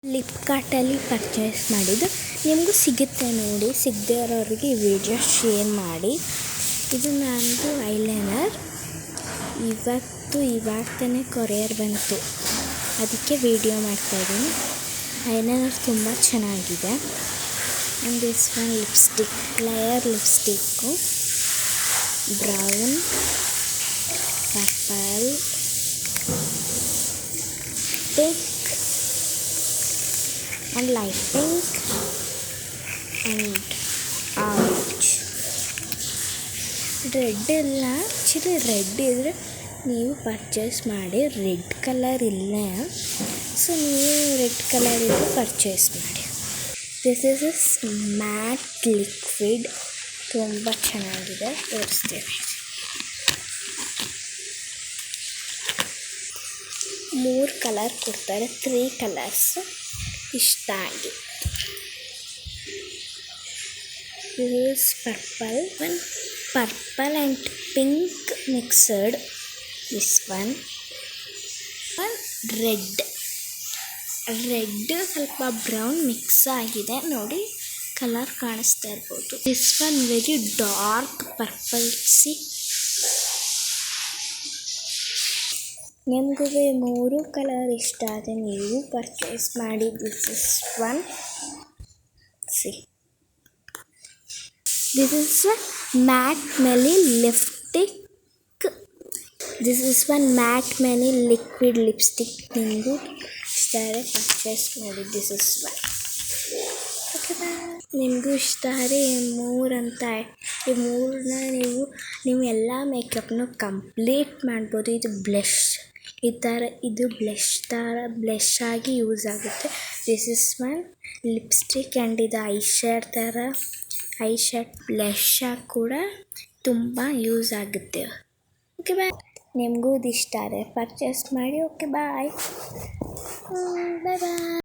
ಫ್ಲಿಪ್ಕಾರ್ಟಲ್ಲಿ ಪರ್ಚೇಸ್ ಮಾಡಿದ್ದು. ನಿಮಗೂ ಸಿಗುತ್ತೆ ನೋಡಿ, ಸಿಗದೇ ಇರೋರಿಗೆ ಈ ವಿಡಿಯೋ ಶೇರ್ ಮಾಡಿ. ಇದು ನಂದು ಐಲೈನರ್. ಇವಾಗ ತಾನೇ ಕೊರಿಯರ್ ಬಂತು, ಅದಕ್ಕೆ ವಿಡಿಯೋ ಮಾಡ್ತಾಯಿದ್ದೀನಿ. ಐಲೈನರ್ ತುಂಬ ಚೆನ್ನಾಗಿದೆ. And this one lipstick, layer lipstick, brown, purple, pink and light pink and orange. Red ಇಲ್ಲ, ಆ್ಯಕ್ಚುಲಿ ರೆಡ್ ಇದ್ದರೆ ನೀವು ಪರ್ಚೇಸ್ ಮಾಡಿ. ರೆಡ್ ಕಲರ್ ಇಲ್ಲ, ಸೊ ನೀವು ರೆಡ್ ಕಲರ್ ಇದ್ದರೆ ಪರ್ಚೇಸ್ ಮಾಡಿ. ದಿಸ್ ಇಸ್ ಮ್ಯಾಟ್ ಲಿಕ್ವಿಡ್, ತುಂಬ ಚೆನ್ನಾಗಿದೆ, ತೋರಿಸ್ತೇವೆ. 3 ಕಲರ್ ಕೊಡ್ತಾರೆ, 3 ಕಲರ್ಸ್ ಇಷ್ಟ ಆಗಿ. This purple and pink mixed. This one red ಸ್ವಲ್ಪ ಬ್ರೌನ್ ಮಿಕ್ಸ್ ಆಗಿದೆ ನೋಡಿ, ಕಲರ್ ಕಾಣಿಸ್ತಾ ಇರ್ಬೋದು. This one very dark purple. See, ನಿಮಗೂ 3 ಕಲರ್ ಇಷ್ಟ ಆದರೆ ನೀವು ಪರ್ಚೇಸ್ ಮಾಡಿ. This is one. See, this is matte ಮೆಲಿ lipstick. This is one matte ಮೆಲಿ ಲಿಕ್ವಿಡ್ ಲಿಪ್ಸ್ಟಿಕ್. ನಿಮಗೂ ಇಷ್ಟ ಆದರೆ ಪರ್ಚೇಸ್ ಮಾಡಿ. This is one. Okay bye. ನಿಮಗೂ ಇಷ್ಟ ಆದರೆ ಈ 3 ಅಂತ, ಈ 3ನ ನೀವು ಎಲ್ಲ ಮೇಕಪ್ನು ಕಂಪ್ಲೀಟ್ ಮಾಡ್ಬೋದು. ಇದು ಬ್ಲಷ್, ಈ ಥರ ಇದು ಬ್ಲಷ್ ಆಗಿ ಯೂಸ್ ಆಗುತ್ತೆ. This is one lipstick and ಇದು ಐ ಶ್ಯಾಡ್ ಬ್ಲಷ್ ಆಗಿ ಕೂಡ ತುಂಬ ಯೂಸ್ ಆಗುತ್ತೆ. Okay bye. ನಿಮಗೂ ಇದು ಇಷ್ಟ ಆದರೆ ಪರ್ಚೇಸ್ ಮಾಡಿ. Okay bye. ಬಾಯ್.